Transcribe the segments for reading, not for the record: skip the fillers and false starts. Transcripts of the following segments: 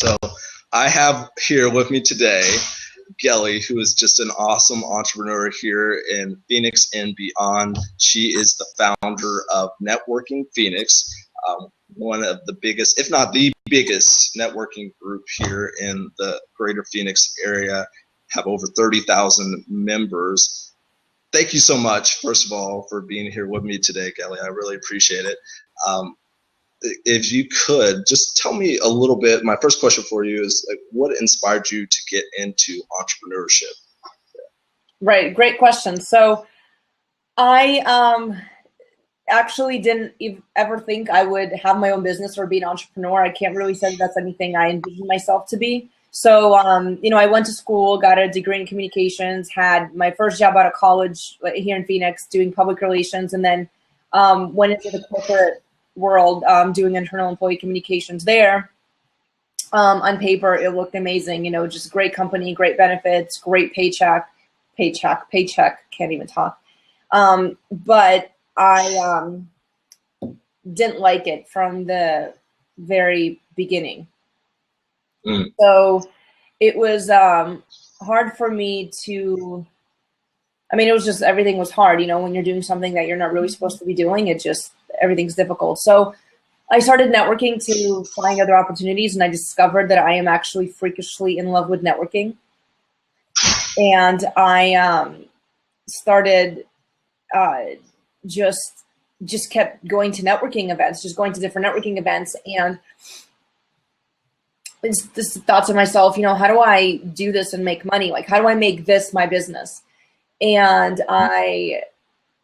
So I have here with me today Gelie, who is just an awesome entrepreneur here in Phoenix and beyond. She is the founder of Networking Phoenix, one of the biggest, if not the biggest, networking group here in the greater Phoenix area, have over 30,000 members. Thank you so much, first of all, for being here with me today, Gelie. I really appreciate it. If you could just tell me a little bit, my first question for you is, like, what inspired you to get into entrepreneurship? Right, great question. So I actually didn't ever think I would have my own business or be an entrepreneur. I can't really say that's anything I envisioned myself to be. So, I went to school, got a degree in communications, had my first job out of college here in Phoenix doing public relations, and then went into the corporate world doing internal employee communications there. On paper, it looked amazing, just great company, great benefits, great paycheck, can't even talk. But I didn't like it from the very beginning. So it was hard for me to, it was just, everything was hard, when you're doing something that you're not really supposed to be doing, everything's difficult. So I started networking to find other opportunities, and I discovered that I am actually freakishly in love with networking. And I started just kept going to networking events, just going to different networking events, and it's this thought to myself, how do I do this and make money? Like, how do I make this my business? And I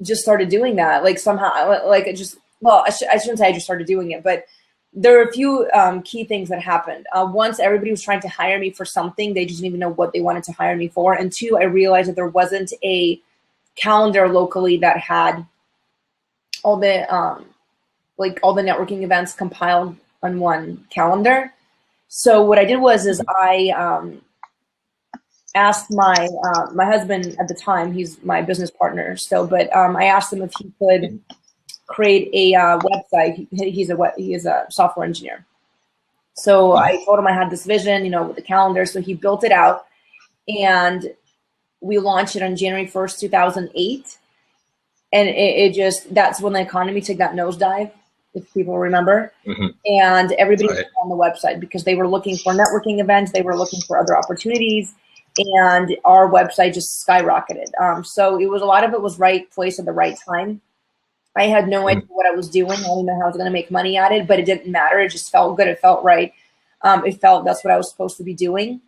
just started doing that. Like, somehow, like, it just, well, I shouldn't say I just started doing it, but there were a few key things that happened. Once, everybody was trying to hire me for something. They just didn't even know what they wanted to hire me for. And two, I realized that there wasn't a calendar locally that had all the all the networking events compiled on one calendar. So what I did was I asked my husband at the time, he's my business partner still, but I asked him if he could create a website. He is a software engineer. So I told him I had this vision, with the calendar. So he built it out, and we launched it on January 1st, 2008. And it just, that's when the economy took that nosedive, if people remember. And everybody was on the website because they were looking for networking events. They were looking for other opportunities. And our website just skyrocketed. So a lot of it was right place at the right time. I had no idea what I was doing. I didn't know how I was going to make money at it, but it didn't matter. It just felt good. It felt right. It felt that's what I was supposed to be doing.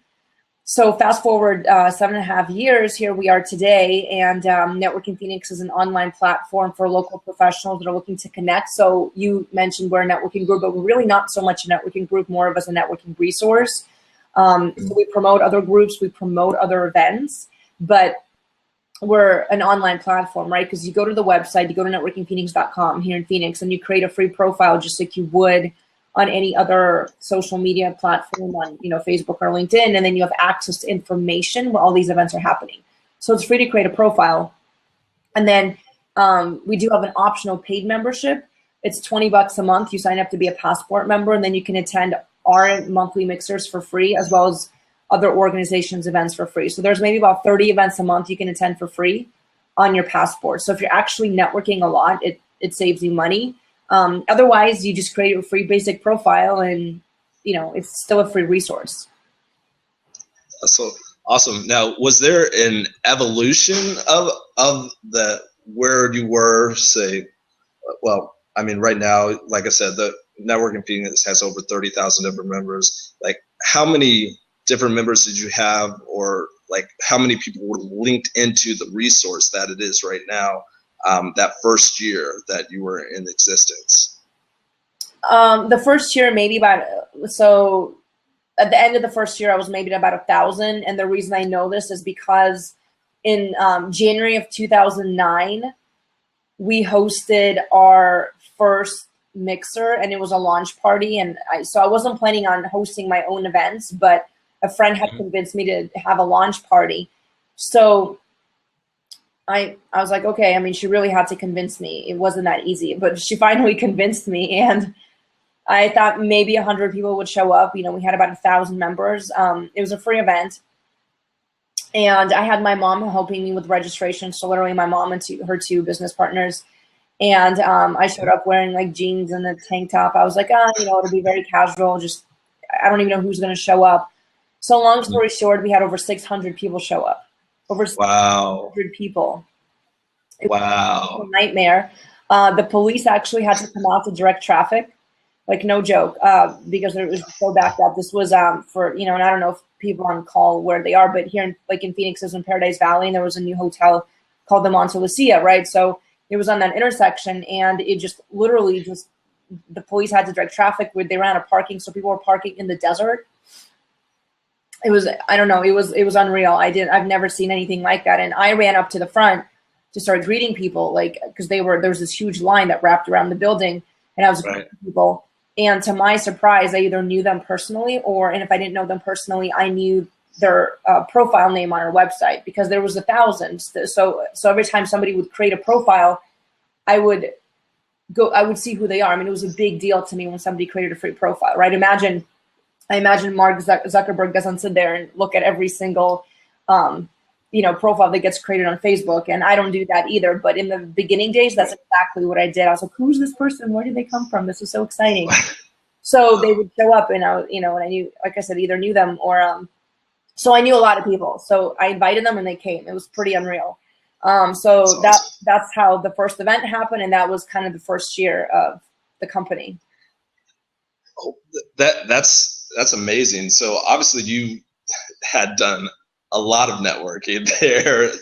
So fast forward 7.5 years, here we are today, and Networking Phoenix is an online platform for local professionals that are looking to connect. So you mentioned we're a networking group, but we're really not so much a networking group, more of as a networking resource. So we promote other groups, we promote other events, but we're an online platform, right? Because you go to the website, you go to networkingphoenix.com here in Phoenix, and you create a free profile just like you would on any other social media platform, on Facebook or LinkedIn, and then you have access to information where all these events are happening. So it's free to create a profile. And then we do have an optional paid membership. It's $20 a month. You sign up to be a Passport member, and then you can attend our monthly mixers for free, as well as other organizations' events for free. So there's maybe about 30 events a month you can attend for free on your Passport. So if you're actually networking a lot, it saves you money. Otherwise, you just create a free basic profile, and it's still a free resource. So awesome. Now, was there an evolution of the where you were, say, well, right now, like I said, the Networking Phoenix has over 30,000 different members. Like, how many different members did you have, or like how many people were linked into the resource that it is right now, that first year that you were in existence? The first year, maybe so at the end of the first year, I was maybe about 1,000. And the reason I know this is because in January of 2009, we hosted our first mixer, and it was a launch party. And so I wasn't planning on hosting my own events, but a friend had convinced me to have a launch party. So I was like, okay, she really had to convince me. It wasn't that easy, but she finally convinced me. And I thought maybe 100 people would show up. You know, we had about 1,000 members. It was a free event. And I had my mom helping me with registration. So literally my mom and her two business partners. And I showed up wearing like jeans and a tank top. I was like, you know, it'll be very casual. Just, I don't even know who's going to show up. So long story short, we had over 600 people show up. Over 600 people. It was a nightmare. The police actually had to come out to direct traffic. Like, no joke, because it was so backed up. This was for, you know, and I don't know if people on call where they are, but here in Phoenix is in Paradise Valley, and there was a new hotel called the Monte Lucia, right? So it was on that intersection, and it just literally just, the police had to direct traffic where they ran out of parking, so people were parking in the desert. It was, I don't know, it was unreal. I've never seen anything like that. And I ran up to the front to start greeting people, like, because there was this huge line that wrapped around the building, and I was greeting people. And to my surprise, I either knew them personally, and if I didn't know them personally, I knew their profile name on our website, because there was 1,000. So every time somebody would create a profile, I would see who they are. I mean, it was a big deal to me when somebody created a free profile, right? I imagine Mark Zuckerberg doesn't sit there and look at every single, you know, profile that gets created on Facebook, and I don't do that either. But in the beginning days, that's exactly what I did. I was like, "Who's this person? Where did they come from? This is so exciting." So they would show up, and you know, and I knew, like I said, either knew them or, so I knew a lot of people. So I invited them, and they came. It was pretty unreal. So that's how the first event happened, and that was kind of the first year of the company. Oh, that's amazing. So obviously you had done a lot of networking there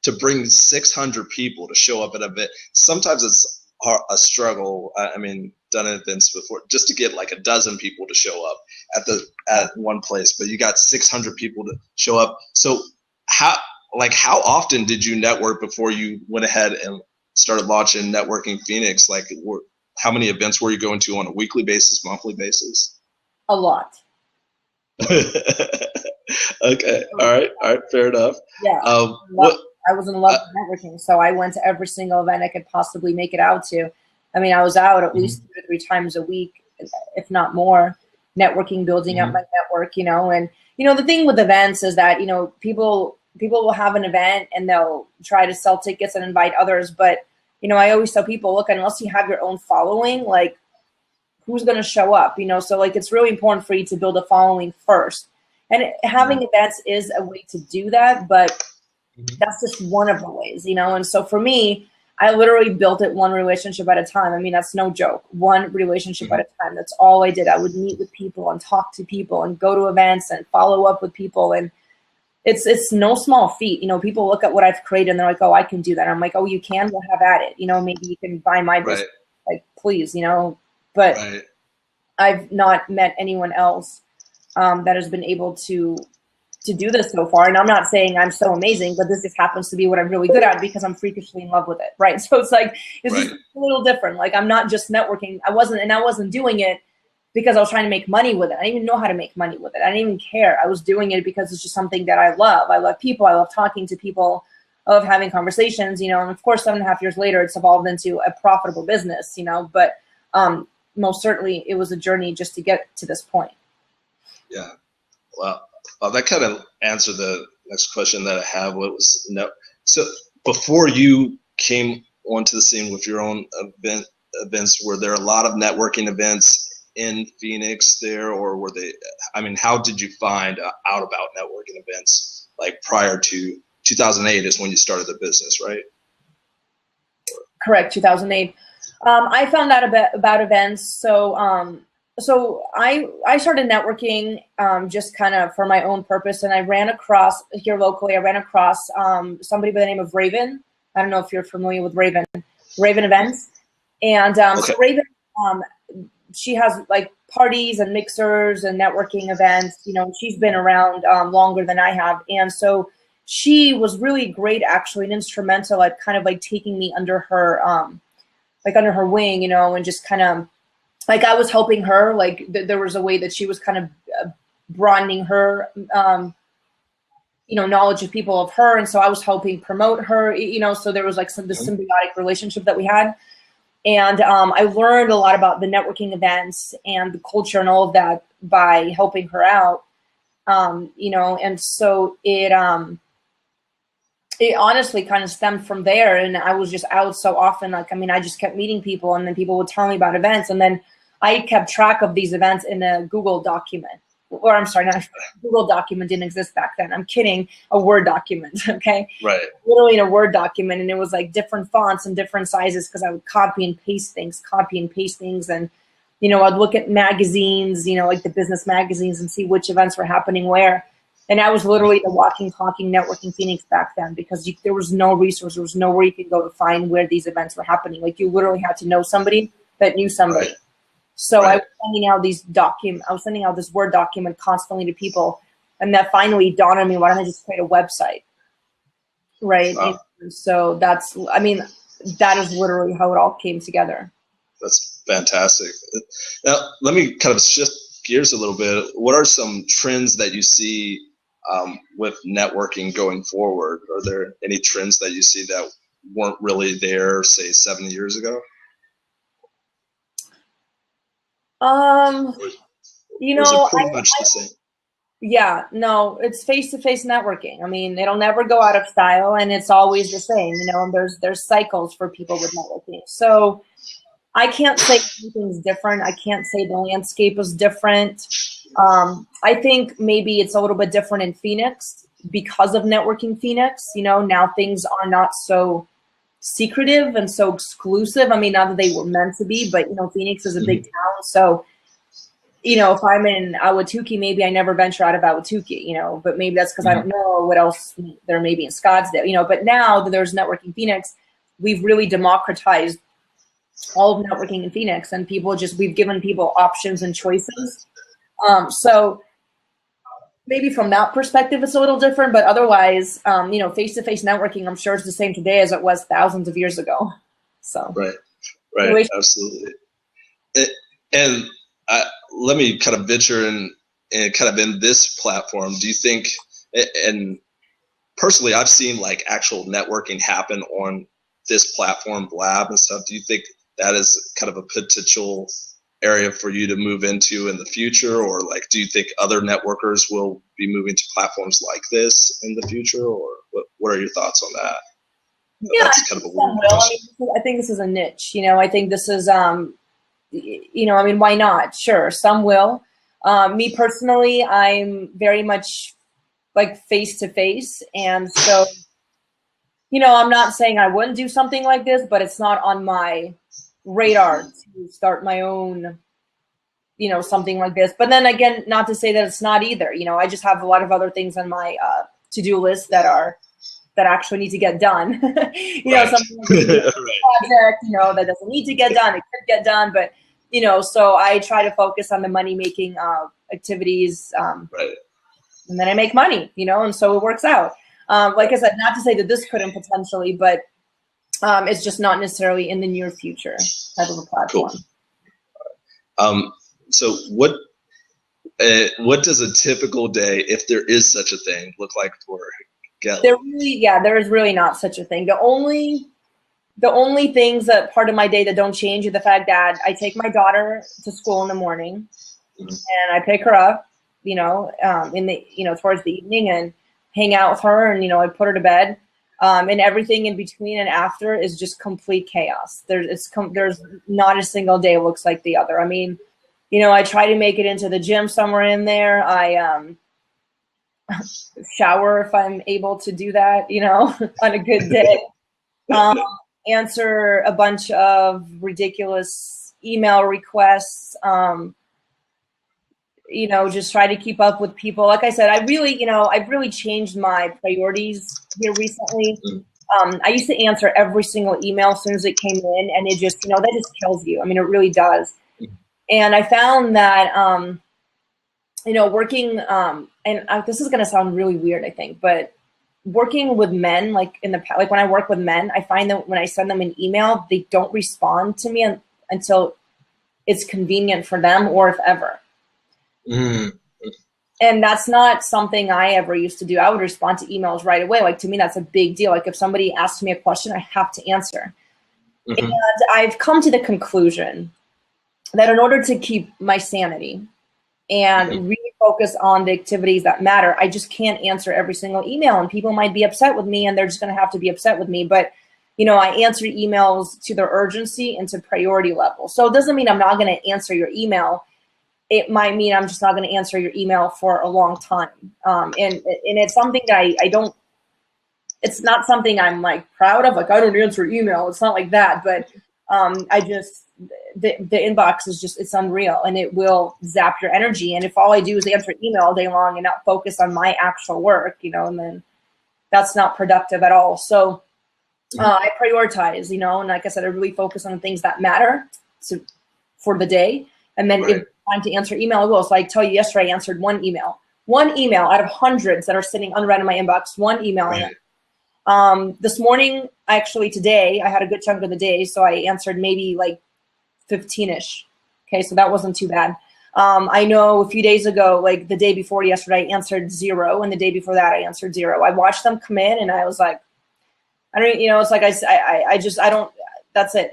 to bring 600 people to show up at an event. Sometimes it's a struggle. I mean, done events before just to get like a dozen people to show up at one place, but you got 600 people to show up. So how often did you network before you went ahead and started launching Networking Phoenix? Like, how many events were you going to on a weekly basis, monthly basis? A lot. Okay. All right. Fair enough. Yeah. I was in love with networking, so I went to every single event I could possibly make it out to. I mean, I was out at least 2 or 3 times a week, if not more, networking, building up my network, you know. And, you know, the thing with events is that, you know, people will have an event and they'll try to sell tickets and invite others. But, you know, I always tell people, look, unless you have your own following, like, who's going to show up, you know? So, like, it's really important for you to build a following first. And having events is a way to do that, but that's just one of the ways, you know? And so for me, I literally built it one relationship at a time. I mean, that's no joke. One relationship at a time. That's all I did. I would meet with people and talk to people and go to events and follow up with people. And it's no small feat. You know, people look at what I've created and they're like, oh, I can do that. I'm like, oh, you can? Well, have at it. You know, maybe you can buy my business. Like, please, you know. But I've not met anyone else that has been able to do this so far. And I'm not saying I'm so amazing, but this just happens to be what I'm really good at because I'm freakishly in love with it, right? So it's like, it's just a little different. Like, I'm not just networking. I wasn't doing it because I was trying to make money with it. I didn't even know how to make money with it. I didn't even care. I was doing it because it's just something that I love. I love people. I love talking to people. I love having conversations, you know, and of course, 7.5 years later, it's evolved into a profitable business, you know, but most certainly it was a journey just to get to this point. Yeah. Well, that kind of answered the next question that I have. What was so before you came onto the scene with your own events, were there a lot of networking events in Phoenix there, or were they? I mean, how did you find out about networking events? Like prior to 2008 is when you started the business, right? Correct, 2008. I found out about events. So I started networking just kind of for my own purpose, and I ran across here locally. I ran across somebody by the name of Raven. I don't know if you're familiar with Raven Events, and so Raven, she has like parties and mixers and networking events. You know, she's been around longer than I have, and so she was really great, actually, and instrumental at kind of like taking me under her wing, you know, and just kind of. Like, I was helping her, like there was a way that she was kind of broadening her, you know, knowledge of people of her. And so I was helping promote her, you know, so there was like this symbiotic relationship that we had. And I learned a lot about the networking events and the culture and all of that by helping her out. You know, and so it honestly kind of stemmed from there. And I was just out so often. Like, I mean, I just kept meeting people, and then people would tell me about events. And then I kept track of these events in a Google document. Or I'm sorry, not Google document didn't exist back then. I'm kidding. A Word document, okay? Right. Literally in a Word document. And it was like different fonts and different sizes because I would copy and paste things. And, you know, I'd look at magazines, you know, like the business magazines, and see which events were happening where. And I was literally the walking, talking networking Phoenix back then, because there was no resource. There was nowhere you could go to find where these events were happening. Like, you literally had to know somebody that knew somebody. Right. So I was sending out I was sending out this Word document constantly to people. And that finally dawned on me, why don't I just create a website? Right. Wow. And so that's, I mean, that is literally how it all came together. That's fantastic. Now, let me kind of shift gears a little bit. What are some trends that you see with networking going forward? Are there any trends that you see that weren't really there, say, 7 years ago? You or is know, it pretty much the same? yeah, no, it's face-to-face networking. I mean, it'll never go out of style, and it's always the same, you know, and there's cycles for people with networking. So I can't say anything's different. I can't say the landscape is different. I think maybe it's a little bit different in Phoenix because of networking Phoenix. You know, now things are not so secretive and so exclusive. I mean, not that they were meant to be, but, you know, Phoenix is a big town. So, you know, if I'm in Ahwatukee, maybe I never venture out of Ahwatukee, you know, but maybe that's because I don't know what else there may be in Scottsdale, you know. But now that there's networking Phoenix, we've really democratized all of networking in Phoenix, and we've given people options and choices. So maybe from that perspective, it's a little different, but otherwise, you know, face-to-face networking, I'm sure it's the same today as it was thousands of years ago. So right, absolutely. And let me kind of venture in kind of in this platform. Do you think, and personally, I've seen like actual networking happen on this platform, Blab and stuff. Do you think that is kind of a potential area for you to move into in the future, or like, do you think other networkers will be moving to platforms like this in the future, or what are your thoughts on that? Yeah, that's kind of a weird question. I think this is a niche. You know, I think this is, you know, I mean, why not? Sure, some will. Me personally, I'm very much like face to face, and so, you know, I'm not saying I wouldn't do something like this, but it's not on my radar to start my own, you know, something like this. But then again, not to say that it's not either. You know, I just have a lot of other things on my to-do list that actually need to get done. You know, something like a project, you know, that doesn't need to get done. It could get done, but, you know, so I try to focus on the money-making activities, and then I make money, you know, and so it works out. Like I said, not to say that this couldn't potentially, but it's just not necessarily in the near future type of a platform. Cool. So what does a typical day, if there is such a thing, look like for Gelie? There is really not such a thing. The only things that part of my day that don't change are the fact that I take my daughter to school in the morning, and I pick her up, you know, in the, you know, towards the evening, and hang out with her, and, you know, I put her to bed. And everything in between and after is just complete chaos. There's not a single day looks like the other. I mean, you know, I try to make it into the gym somewhere in there. I shower if I'm able to do that, you know, on a good day. Answer a bunch of ridiculous email requests. You know, just try to keep up with people. Like I said, I've really changed my priorities here recently. I used to answer every single email as soon as it came in, and it just, you know, that just kills you. I mean, it really does. And I found that, you know, working, this is going to sound really weird, I think, but working with men, like when I work with men, I find that when I send them an email, they don't respond to me until it's convenient for them, or if ever. And that's not something I ever used to do. I would respond to emails right away. Like, to me, that's a big deal. Like, if somebody asks me a question, I have to answer. Mm-hmm. And I've come to the conclusion that in order to keep my sanity and really focus on the activities that matter, I just can't answer every single email, and people might be upset with me, and they're just going to have to be upset with me. But, I answer emails to their urgency and to priority level. So it doesn't mean I'm not going to answer your email. It might mean I'm just not going to answer your email for a long time. And it's something that I don't, it's not something I'm like proud of. Like, I don't answer email. It's not like that. But I just, the inbox is just, it's unreal, and it will zap your energy. And if all I do is answer email all day long and not focus on my actual work, and then that's not productive at all. So I prioritize, and like I said, I really focus on the things that matter for the day. And then if time to answer email, I will. So I tell you, yesterday I answered one email out of hundreds that are sitting unread in my inbox, one email. This morning, actually today, I had a good chunk of the day, so I answered maybe like 15-ish. Okay, so that wasn't too bad. I know a few days ago, like the day before yesterday, I answered 0, and the day before that, I answered 0. I watched them come in, and I was like, I don't, it's like I don't. That's it.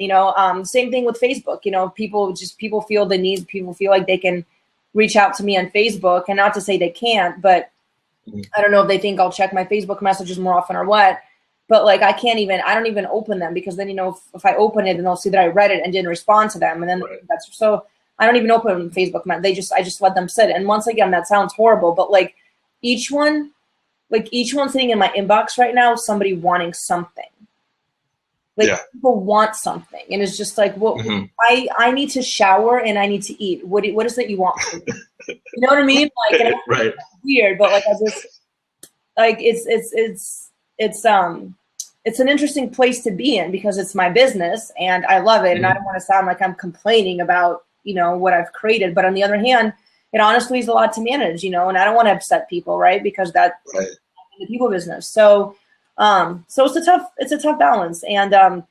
Same thing with Facebook. People feel the need. People feel like they can reach out to me on Facebook, and not to say they can't, but I don't know if they think I'll check my Facebook messages more often or what. But like, I don't even open them, because then, if I open it, then they'll see that I read it and didn't respond to them. And then that's, so I don't even open Facebook. I just let them sit. And once again, that sounds horrible, but like each one sitting in my inbox right now, somebody wanting something. People want something, and it's just like, well, I need to shower and I need to eat. What is it you want from me? You know what I mean? Like, and it's weird, but like, I just like, it's an interesting place to be in, because it's my business and I love it, and I don't want to sound like I'm complaining about what I've created. But on the other hand, it honestly is a lot to manage, and I don't want to upset people, right? Because that's the people business. So it's a tough balance, and I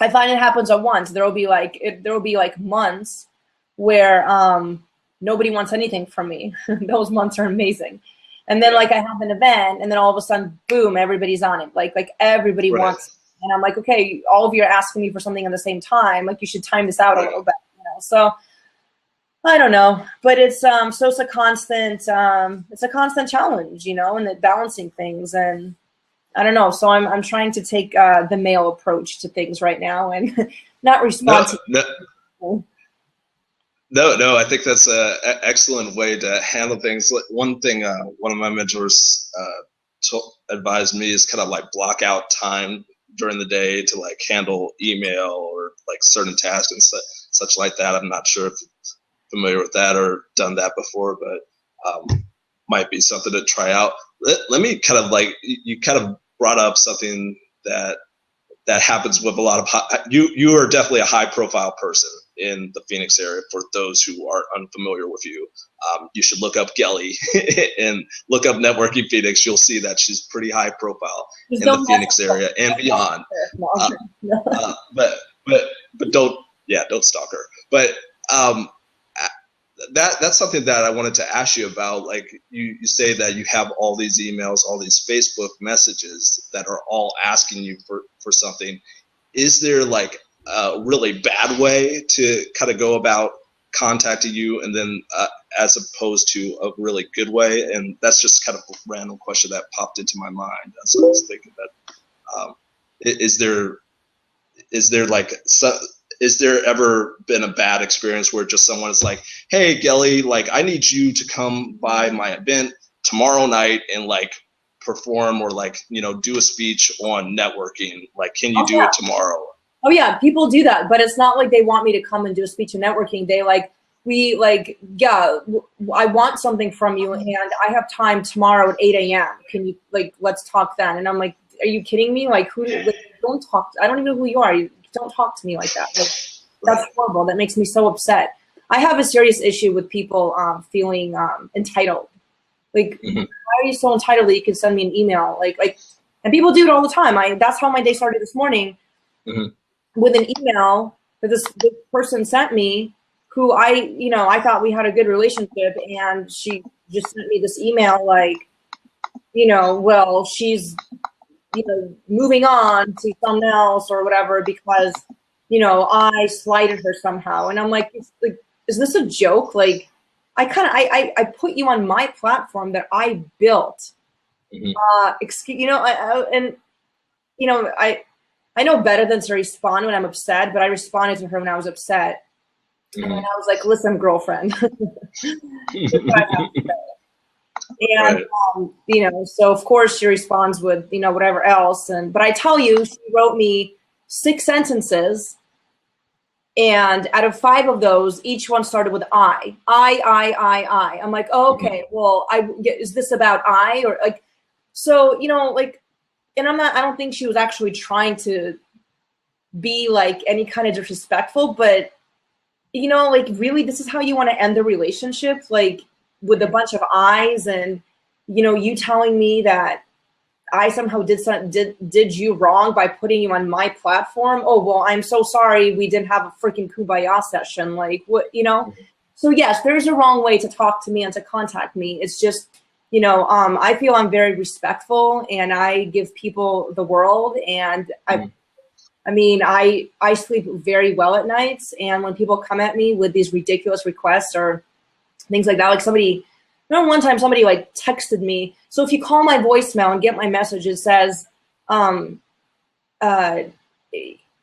find it happens at once. There will be like months where nobody wants anything from me. Those months are amazing. And then like I have an event, and then all of a sudden, boom, everybody's on it. Like everybody wants it. And I'm like, okay, all of you are asking me for something at the same time. Like, you should time this out a little bit. So I don't know, but it's it's a constant challenge, and the balancing things, and I don't know. So I'm trying to take the male approach to things right now, and not respond No, I think that's an excellent way to handle things. One thing one of my mentors advised me is kind of like block out time during the day to like handle email or like certain tasks and such like that. I'm not sure if you're familiar with that or done that before, but might be something to try out. Let me kind of like, you kind of brought up something that happens with a lot of you are definitely a high profile person in the Phoenix area. For those who are unfamiliar with you, you should look up Gelie and look up Networking Phoenix. You'll see that she's pretty high profile in the Phoenix area and beyond. But don't stalk her. But that's something that I wanted to ask you about. Like, you say that you have all these emails, all these Facebook messages that are all asking you for something. Is there like a really bad way to kind of go about contacting you, and then as opposed to a really good way? And that's just kind of a random question that popped into my mind as I was thinking that. Is there ever been a bad experience where just someone is like, hey, Gelie, like, I need you to come by my event tomorrow night and like perform or like, do a speech on networking. Like, can you do it tomorrow? Oh yeah, people do that, but it's not like they want me to come and do a speech on networking. They I want something from you, and I have time tomorrow at 8 a.m. Can you, like, let's talk then? And I'm like, are you kidding me? Like, don't talk. I don't even know who you are. Don't talk to me like that. Like, that's horrible. That makes me so upset. I have a serious issue with people feeling entitled. Like, why are you so entitled that you can send me an email? Like, and people do it all the time. That's how my day started this morning, with an email that this person sent me, who I thought we had a good relationship, and she just sent me this email like, well, she's moving on to someone else or whatever, because I slighted her somehow. And I'm like, is this a joke? Like, I put you on my platform that I built. Excuse, I know better than to respond when I'm upset, but I responded to her when I was upset. And I was like, listen, girlfriend. And, so of course she responds with, whatever else. But I tell you, she wrote me 6 sentences. And out of 5 of those, each one started with I. I'm like, oh, okay, well, is this about I? Or like, so, and I don't think she was actually trying to be like any kind of disrespectful, but, really, this is how you want to end the relationship? Like, with a bunch of I's and, you telling me that I somehow did you wrong by putting you on my platform. Oh, well, I'm so sorry. We didn't have a freaking kumbaya session. Like, what, So yes, there's a wrong way to talk to me and to contact me. It's just, I feel I'm very respectful and I give people the world. And I sleep very well at nights. And when people come at me with these ridiculous requests or things like that, like one time somebody like texted me. So if you call my voicemail and get my message, it says, if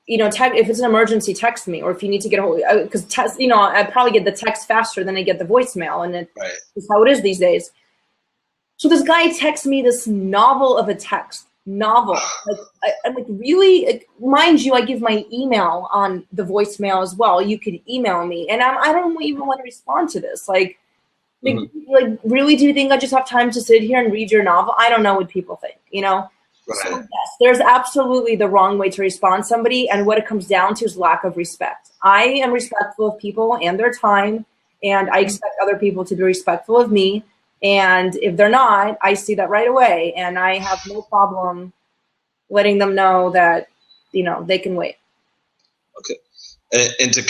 it's an emergency, text me, or if you need to get a hold, because I probably get the text faster than I get the voicemail, and it's how it is these days. So this guy texts me this novel of a text. Like, I'm like, really? Like, mind you, I give my email on the voicemail as well. You could email me, and I don't even want to respond to this. Like, really, do you think I just have time to sit here and read your novel? I don't know what people think, So yes, there's absolutely the wrong way to respond to somebody, and what it comes down to is lack of respect. I am respectful of people and their time, and I expect other people to be respectful of me. And if they're not, I see that right away, and I have no problem letting them know that, they can wait. Okay. And to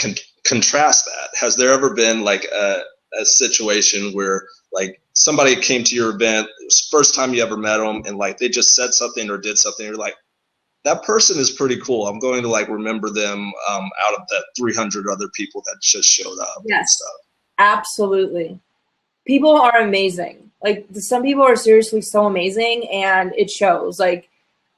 contrast that, has there ever been like a situation where like somebody came to your event, it was the first time you ever met them, and like they just said something or did something, you're like, that person is pretty cool. I'm going to like remember them out of that 300 other people that just showed up. Yes, and stuff. Absolutely. People are amazing. Like, some people are seriously so amazing, and it shows. Like,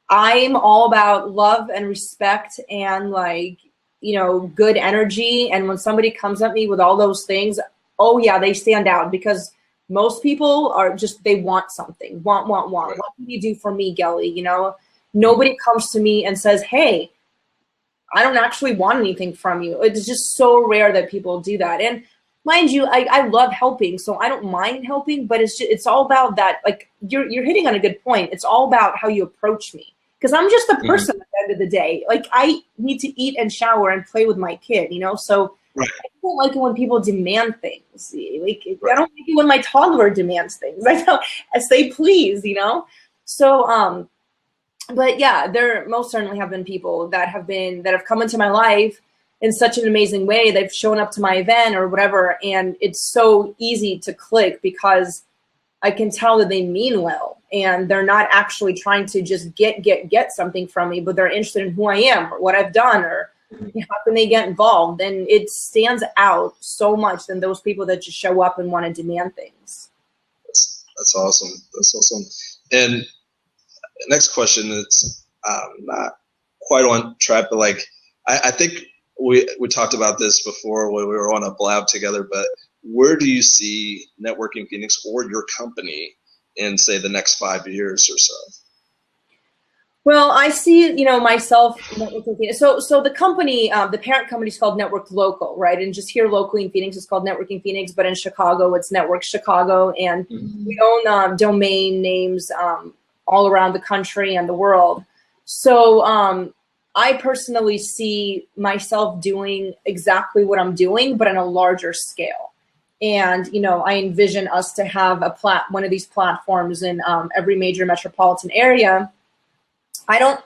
I'm all about love and respect and like, good energy. And when somebody comes at me with all those things, oh yeah, they stand out, because most people are just, they want something, want. Right. What can you do for me, Gelie? Nobody comes to me and says, hey, I don't actually want anything from you. It's just so rare that people do that. And mind you, I love helping, so I don't mind helping, but it's all about that. Like, you're hitting on a good point. It's all about how you approach me, because I'm just a person at the end of the day. Like, I need to eat and shower and play with my kid, so right. I don't like it when people demand things. Like, right. I don't like it when my toddler demands things. I say please, So, but yeah, there most certainly have been people that have come into my life in such an amazing way. They've shown up to my event or whatever, and it's so easy to click because I can tell that they mean well, and they're not actually trying to just get something from me, but they're interested in who I am or what I've done, or how can they get involved. And it stands out so much than those people that just show up and want to demand things. That's awesome. That's awesome. And next question is not quite on track, but like, I think we talked about this before when we were on a blab together, but where do you see Networking Phoenix or your company in, say, the next 5 years or so? Well, I see, myself. So the company, the parent company is called Network Local, right? And just here locally in Phoenix, it's called Networking Phoenix, but in Chicago, it's Network Chicago. And we own domain names all around the country and the world. So I personally see myself doing exactly what I'm doing, but on a larger scale. And, I envision us to have one of these platforms in every major metropolitan area. I don't,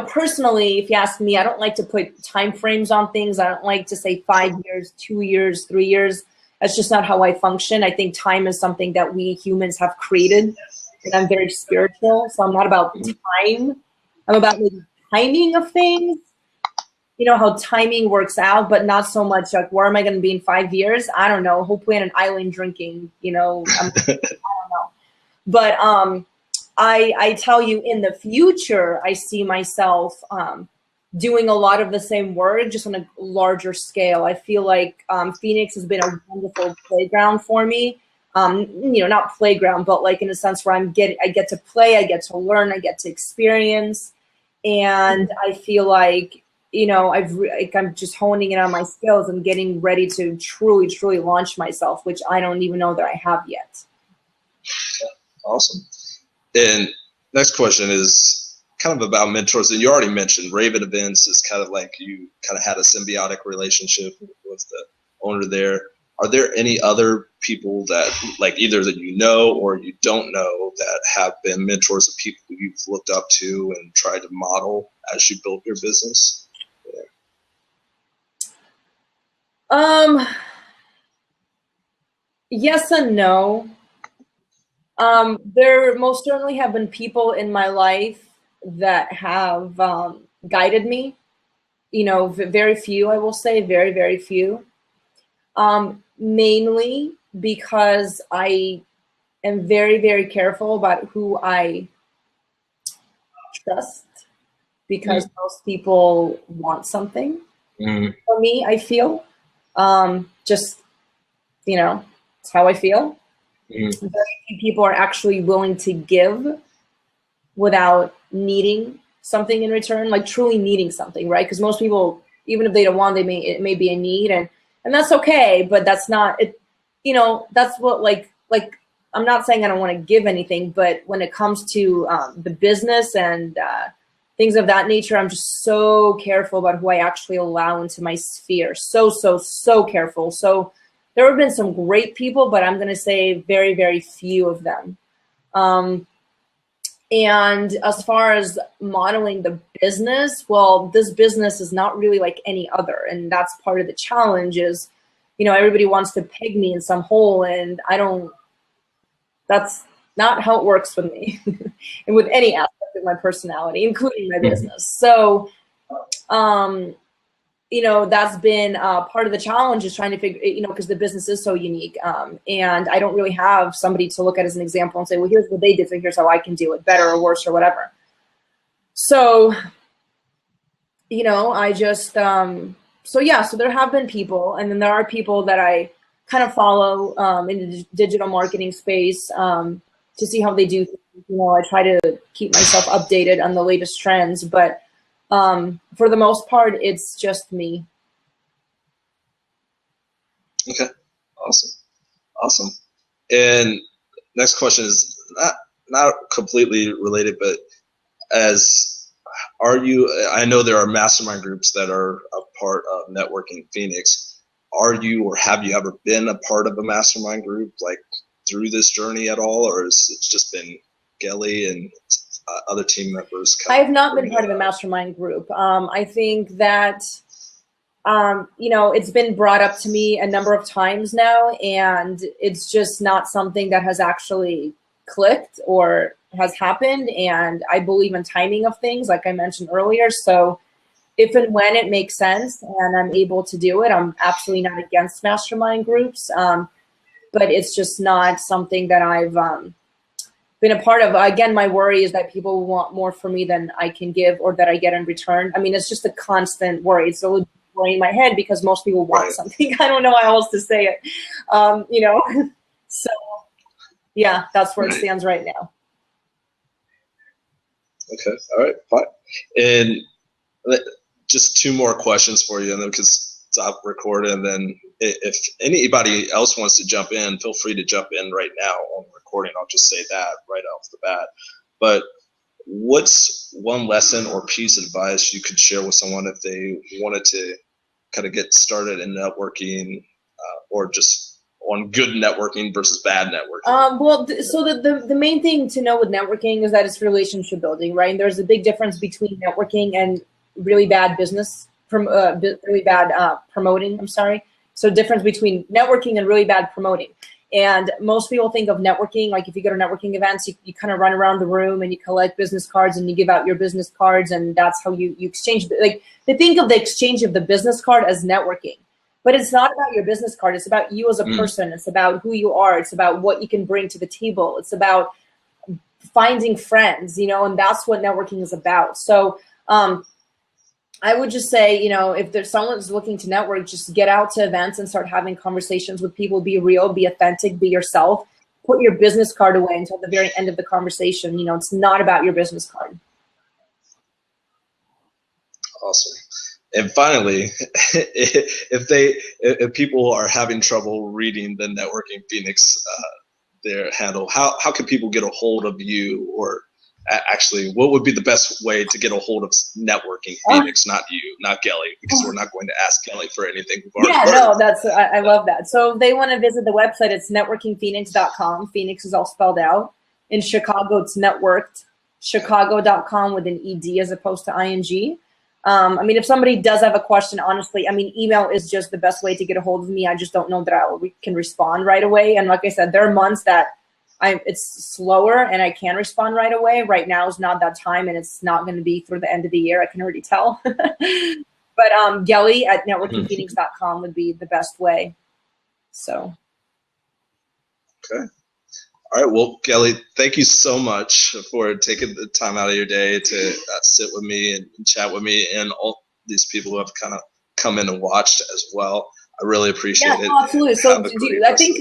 personally, if you ask me, I don't like to put time frames on things. I don't like to say 5 years, 2 years, 3 years. That's just not how I function. I think time is something that we humans have created, and I'm very spiritual. So I'm not about time. I'm about maybe timing of things. you know, how timing works out, but not so much like where am I going to be in 5 years? I don't know. Hopefully on an island drinking, you know, I don't know. But I tell you, in the future, I see myself doing a lot of the same work, just on a larger scale. I feel like Phoenix has been a wonderful playground for me. You know, not playground, but like in a sense where I get to play, I get to learn, I get to experience, and I feel like, you know, I'm just honing in on my skills and getting ready to truly, truly launch myself, which I don't even know that I have yet. Awesome. And next question is kind of about mentors. And you already mentioned Raven Events is kind of like you kind of had a symbiotic relationship with the owner there. Are there any other people that, like, either that you know or you don't know, that have been mentors of people who you've looked up to and tried to model as you built your business? Yes and no. There most certainly have been people in my life that have guided me. You know, very few, I will say, very, very few. Mainly because I am very, very careful about who I trust, because most people want something for me, I feel. Just, you know, it's how I feel. Very few people are actually willing to give without needing something in return, like truly needing something, right? Because most people, even if they don't want, it may be a need, and that's okay, but that's not it. You know, that's what like I'm not saying I don't want to give anything, but when it comes to the business and things of that nature, I'm just so careful about who I actually allow into my sphere. So careful. So there have been some great people, but I'm going to say very, very few of them. And as far as modeling the business, well, this business is not really like any other. And that's part of the challenge is, you know, everybody wants to peg me in some hole, and that's not how it works with me and with any aspect of my personality, including my business. So, you know, that's been part of the challenge, is trying to figure, you know, because the business is so unique. And I don't really have somebody to look at as an example and say, well, here's what they did, so here's how I can do it better or worse or whatever. So, you know, I just, so yeah, so there have been people, and then there are people that I kind of follow in the digital marketing space to see how they do things. You know, I try to keep myself updated on the latest trends, but for the most part, it's just me. Okay, awesome. And next question is not completely related, but I know there are mastermind groups that are a part of Networking Phoenix. Are you, or have you ever been a part of a mastermind group, like through this journey at all, or has it just been Gelie and other team members? I have not been part of a mastermind group. I think that, you know, it's been brought up to me a number of times now, and it's just not something that has actually clicked or has happened. And I believe in timing of things, like I mentioned earlier. So if and when it makes sense and I'm able to do it, I'm absolutely not against mastermind groups. But it's just not something that I've been a part of. Again, my worry is that people want more from me than I can give or that I get in return. I mean, it's just a constant worry. It's a worry in my head because most people want something. I don't know how else to say it, you know? So yeah, that's where it stands right now. Okay. All right. Fine. And just two more questions for you, and then we can stop recording. And then if anybody else wants to jump in, feel free to jump in right now on the recording. I'll just say that right off the bat. But what's one lesson or piece of advice you could share with someone if they wanted to kind of get started in networking, or just on good networking versus bad networking? Well, so the main thing to know with networking is that it's relationship building, right? And there's a big difference between networking and really bad business, really bad promoting. I'm sorry. So difference between networking and really bad promoting. And most people think of networking, like if you go to networking events, you kind of run around the room and you collect business cards and you give out your business cards, and that's how you exchange. Like, they think of the exchange of the business card as networking, but it's not about your business card. It's about you as a person. It's about who you are. It's about what you can bring to the table. It's about finding friends, you know, and that's what networking is about. So I would just say, you know, if there's someone who's looking to network, just get out to events and start having conversations with people. Be real, be authentic, be yourself. Put your business card away until the very end of the conversation. You know, it's not about your business card. Awesome. And finally, if people are having trouble reading the Networking Phoenix their handle, how can people get a hold of you, or actually, what would be the best way to get a hold of Networking Phoenix, not you, not Gelie, because we're not going to ask Gelie for anything. Yeah, no, I love that. So if they want to visit the website, it's networkingphoenix.com. Phoenix is all spelled out. In Chicago, it's networkedchicago.com with an ED as opposed to ING. I mean, if somebody does have a question, honestly, I mean, email is just the best way to get a hold of me. I just don't know that we can respond right away. And like I said, there are months that it's slower and I can respond right away. Right now is not that time, and it's not going to be through the end of the year. I can already tell. But Gelie at networkingphoenix.com would be the best way. So. Okay. All right. Well, Gelie, thank you so much for taking the time out of your day to sit with me and chat with me, and all these people who have kind of come in and watched as well. I really appreciate it. Yeah, absolutely. So I think